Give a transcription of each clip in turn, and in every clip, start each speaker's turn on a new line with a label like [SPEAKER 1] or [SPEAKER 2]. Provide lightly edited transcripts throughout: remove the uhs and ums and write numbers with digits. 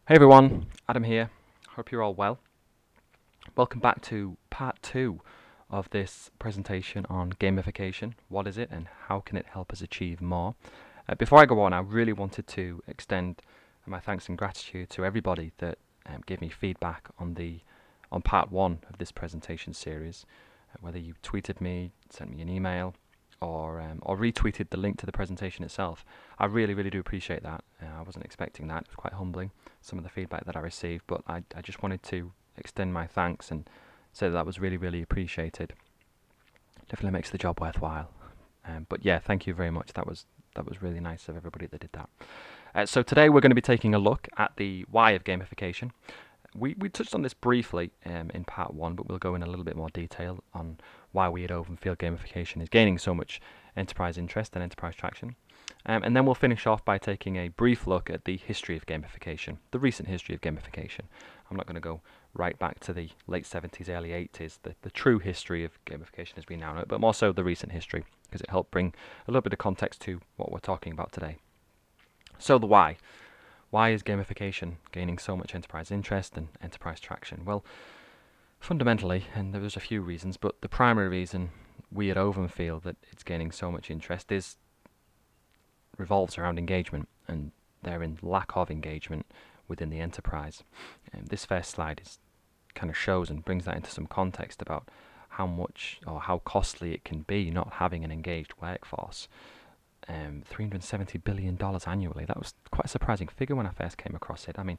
[SPEAKER 1] Hey everyone, Adam here. Hope you're all well. Welcome back to part 2 of this presentation on gamification. What is it and how can it help us achieve more? Before I go on, I really wanted to extend my thanks and gratitude to everybody that gave me feedback on part 1 of this presentation series. Whether you tweeted me, sent me an email, or retweeted the link to the presentation itself. I really do appreciate that. I wasn't expecting that. It was quite humbling, some of the feedback that I received, but I just wanted to extend my thanks and say that was really appreciated. Definitely makes the job worthwhile. But yeah, thank you very much. That was really nice of everybody that did that. So today we're going to be taking a look at the why of gamification. We touched on this briefly in part 1, but we'll go in a little bit more detail on why we at Ovum feel gamification is gaining so much enterprise interest and enterprise traction. And then we'll finish off by taking a brief look at the history of gamification, the recent history of gamification. I'm not going to go right back to the late 70s, early 80s, the true history of gamification as we now know it, but more so the recent history, because it helped bring a little bit of context to what we're talking about today. So the why. Why is gamification gaining so much enterprise interest and enterprise traction? Well, fundamentally, and there's a few reasons, but the primary reason we at Ovum feel that it's gaining so much interest revolves around engagement, and therein lack of engagement within the enterprise. This first slide kind of shows and brings that into some context about how much or how costly it can be not having an engaged workforce. $370 billion annually. That was quite a surprising figure when I first came across it. I mean,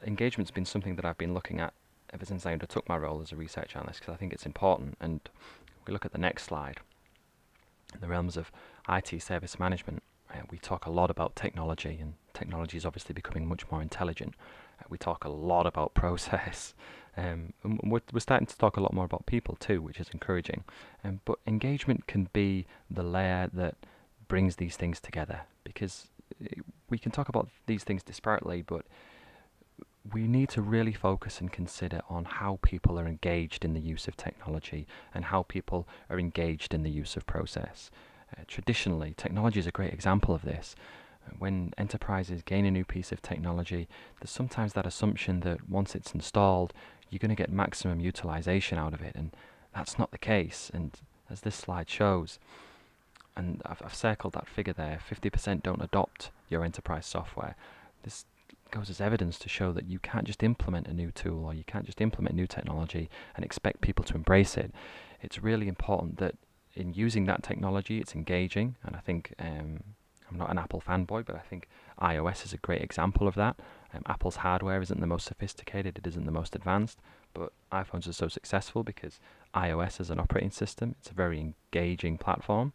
[SPEAKER 1] engagement's been something that I've been looking at ever since I undertook my role as a research analyst, because I think it's important. And we look at the next slide. In the realms of IT service management, we talk a lot about technology, and technology is obviously becoming much more intelligent. We talk a lot about process. We're starting to talk a lot more about people too, which is encouraging. But engagement can be the layer that brings these things together, because we can talk about these things disparately, but we need to really focus and consider on how people are engaged in the use of technology and how people are engaged in the use of process. Traditionally, technology is a great example of this. When enterprises gain a new piece of technology, there's sometimes that assumption that once it's installed, you're going to get maximum utilization out of it, and that's not the case. And as this slide shows, and I've circled that figure there, 50% don't adopt your enterprise software. This goes as evidence to show that you can't just implement a new tool or you can't just implement new technology and expect people to embrace it. It's really important that in using that technology, it's engaging, and I think I'm not an Apple fanboy, but I think iOS is a great example of that. Apple's hardware isn't the most sophisticated, it isn't the most advanced, but iPhones are so successful because iOS as an operating system, it's a very engaging platform.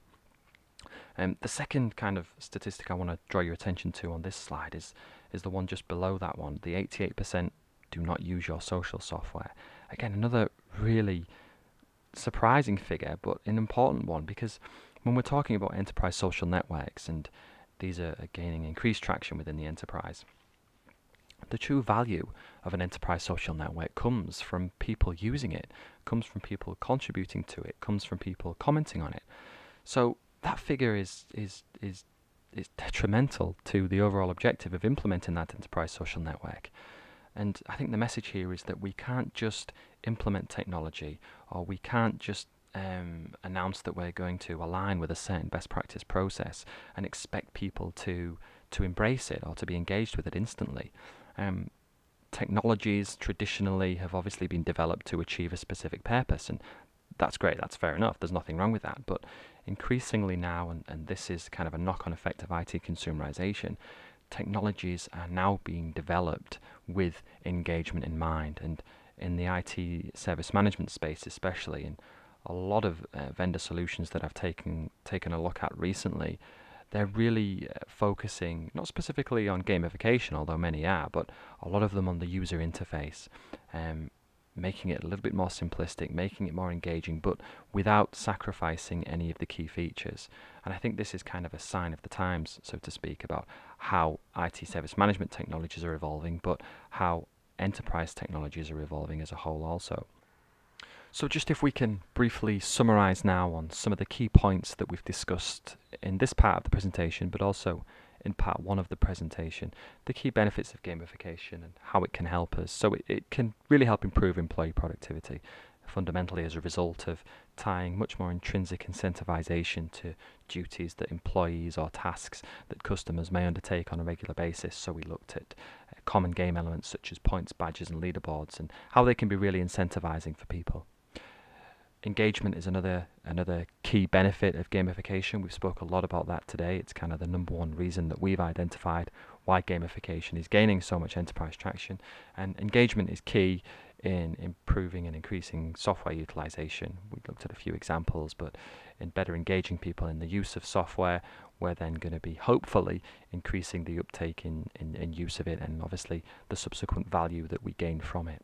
[SPEAKER 1] The second kind of statistic I want to draw your attention to on this slide is the one just below that one. The 88% do not use your social software. Again, another really surprising figure, but an important one, because when we're talking about enterprise social networks, and these are gaining increased traction within the enterprise, the true value of an enterprise social network comes from people using it, comes from people contributing to it, comes from people commenting on it. So that figure is detrimental to the overall objective of implementing that enterprise social network. And I think the message here is that we can't just implement technology, or we can't just announce that we're going to align with a certain best practice process and expect people to embrace it or to be engaged with it instantly. Technologies traditionally have obviously been developed to achieve a specific purpose, and that's great, that's fair enough, there's nothing wrong with that. But increasingly now, and this is kind of a knock-on effect of IT consumerization, technologies are now being developed with engagement in mind. And in the IT service management space especially, and a lot of vendor solutions that I've taken a look at recently, they're really focusing not specifically on gamification, although many are, but a lot of them on the user interface, making it a little bit more simplistic, making it more engaging, but without sacrificing any of the key features. And I think this is kind of a sign of the times, so to speak, about how IT service management technologies are evolving, but how enterprise technologies are evolving as a whole also. So just if we can briefly summarize now on some of the key points that we've discussed in this part of the presentation, but also in part one of the presentation the key benefits of gamification and how it can help us. So it can really help improve employee productivity, fundamentally as a result of tying much more intrinsic incentivization to duties that employees or tasks that customers may undertake on a regular basis. So we looked at common game elements such as points, badges and leaderboards, and how they can be really incentivizing for people. Engagement is another key benefit of gamification. We've spoke a lot about that today. It's kind of the number one reason that we've identified why gamification is gaining so much enterprise traction. And engagement is key in improving and increasing software utilization. We looked at a few examples, but in better engaging people in the use of software, we're then going to be hopefully increasing the uptake in use of it, and obviously the subsequent value that we gain from it.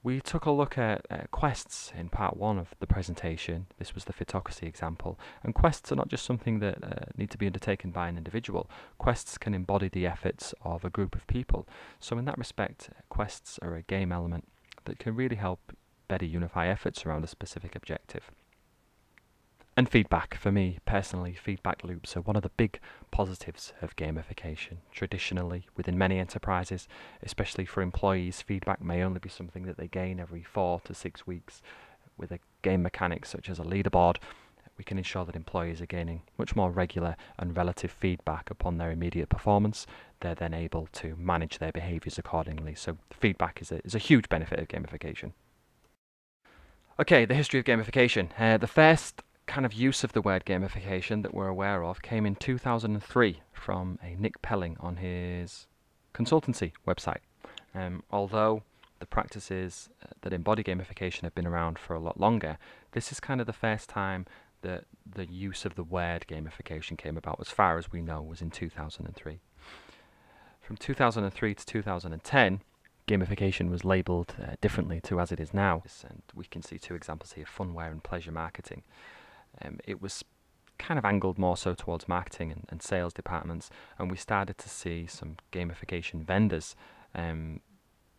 [SPEAKER 1] We took a look at quests in part one of the presentation. This was the Fitocracy example. And quests are not just something that need to be undertaken by an individual. Quests can embody the efforts of a group of people. So in that respect, quests are a game element that can really help better unify efforts around a specific objective. And feedback, for me personally, feedback loops are one of the big positives of gamification. Traditionally, within many enterprises, especially for employees, feedback may only be something that they gain every 4 to 6 weeks. With a game mechanic such as a leaderboard, we can ensure that employees are gaining much more regular and relative feedback upon their immediate performance. They're then able to manage their behaviours accordingly. So feedback is a huge benefit of gamification. Okay, the history of gamification. The first kind of use of the word gamification that we're aware of came in 2003 from a Nick Pelling on his consultancy website. Although the practices that embody gamification have been around for a lot longer, this is kind of the first time that the use of the word gamification came about, as far as we know, was in 2003. From 2003 to 2010, gamification was labelled differently to as it is now, and we can see 2 examples here: funware and pleasure marketing. It was kind of angled more so towards marketing and sales departments, and we started to see some gamification vendors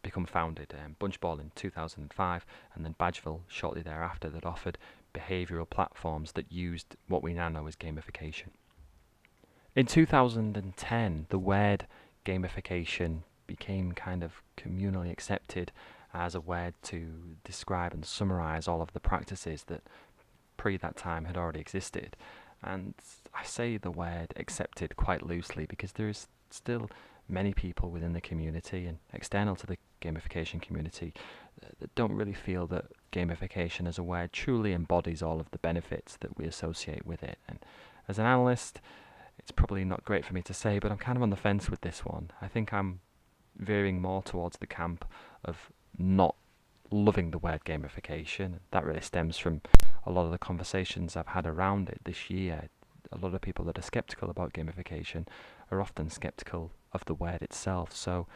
[SPEAKER 1] become founded. Bunchball in 2005, and then Badgeville shortly thereafter, that offered behavioural platforms that used what we now know as gamification. In 2010, the word gamification became kind of communally accepted as a word to describe and summarise all of the practices that pre that time had already existed. And I say the word accepted quite loosely because there is still many people within the community and external to the gamification community that don't really feel that gamification as a word truly embodies all of the benefits that we associate with it. And as an analyst, it's probably not great for me to say, but I'm kind of on the fence with this one. I think I'm veering more towards the camp of not loving the word gamification. That really stems from a lot of the conversations I've had around it this year. A lot of people that are skeptical about gamification are often skeptical of the word itself. So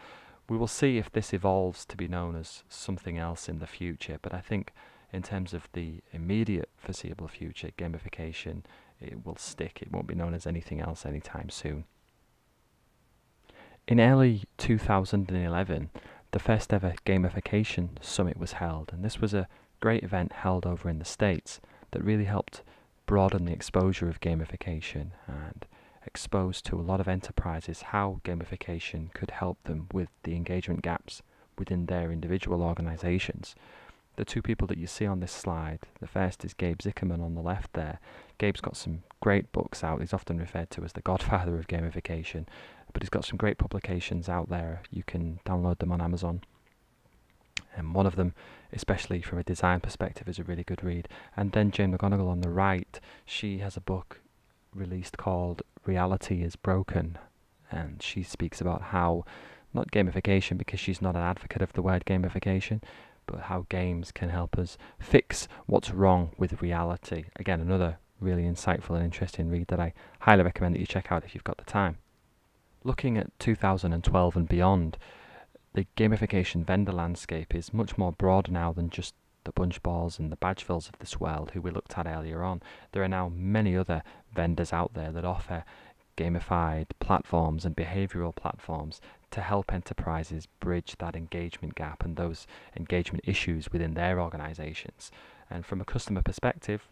[SPEAKER 1] we will see if this evolves to be known as something else in the future. But I think in terms of the immediate foreseeable future, gamification, it will stick. It won't be known as anything else anytime soon. In early 2011, the first ever gamification summit was held, and this was a great event held over in the States that really helped broaden the exposure of gamification and expose to a lot of enterprises how gamification could help them with the engagement gaps within their individual organizations. The 2 people that you see on this slide, the first is Gabe Zickerman on the left there. Gabe's got some great books out. He's often referred to as the godfather of gamification, but he's got some great publications out there. You can download them on Amazon. And one of them, especially from a design perspective, is a really good read. And then Jane McGonigal on the right, she has a book released called Reality is Broken, and she speaks about how, not gamification because she's not an advocate of the word gamification, but how games can help us fix what's wrong with reality. Again, another really insightful and interesting read that I highly recommend that you check out if you've got the time. Looking at 2012 and beyond, the gamification vendor landscape is much more broad now than just the Bunchballs and the Badgevilles of this world who we looked at earlier on. There are now many other vendors out there that offer gamified platforms and behavioral platforms to help enterprises bridge that engagement gap and those engagement issues within their organizations. And from a customer perspective,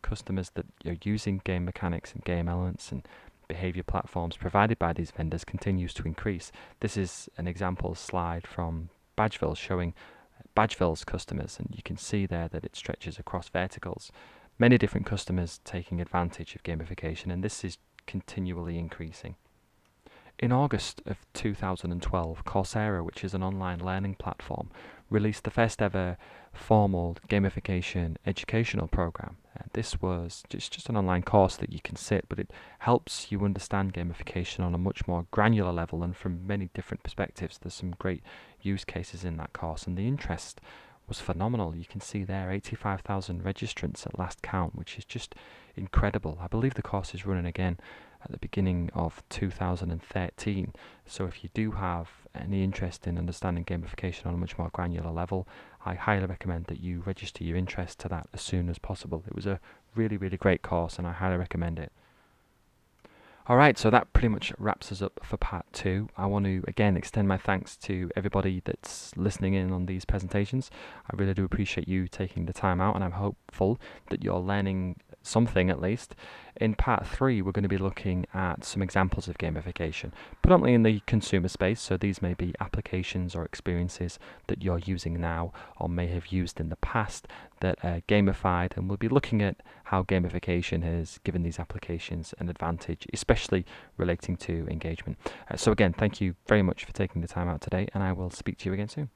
[SPEAKER 1] customers that are using game mechanics and game elements and behavior platforms provided by these vendors continues to increase. This is an example slide from Badgeville showing Badgeville's customers, and you can see there that it stretches across verticals. Many different customers taking advantage of gamification, and this is continually increasing. In August of 2012, Coursera, which is an online learning platform, released the first ever formal gamification educational program. This was just an online course that you can sit, but it helps you understand gamification on a much more granular level and from many different perspectives. There's some great use cases in that course, and the interest was phenomenal. You can see there 85,000 registrants at last count, which is just incredible. I believe the course is running again at the beginning of 2013. So if you do have any interest in understanding gamification on a much more granular level, I highly recommend that you register your interest to that as soon as possible. It was a really, really great course, and I highly recommend it. Alright, so that pretty much wraps us up for part 2. I want to again extend my thanks to everybody that's listening in on these presentations. I really do appreciate you taking the time out, and I'm hopeful that you're learning something at least. In part 3, we're going to be looking at some examples of gamification, predominantly in the consumer space, so these may be applications or experiences that you're using now or may have used in the past that are gamified, and we'll be looking at how gamification has given these applications an advantage, especially relating to engagement. So again, thank you very much for taking the time out today, and I will speak to you again soon.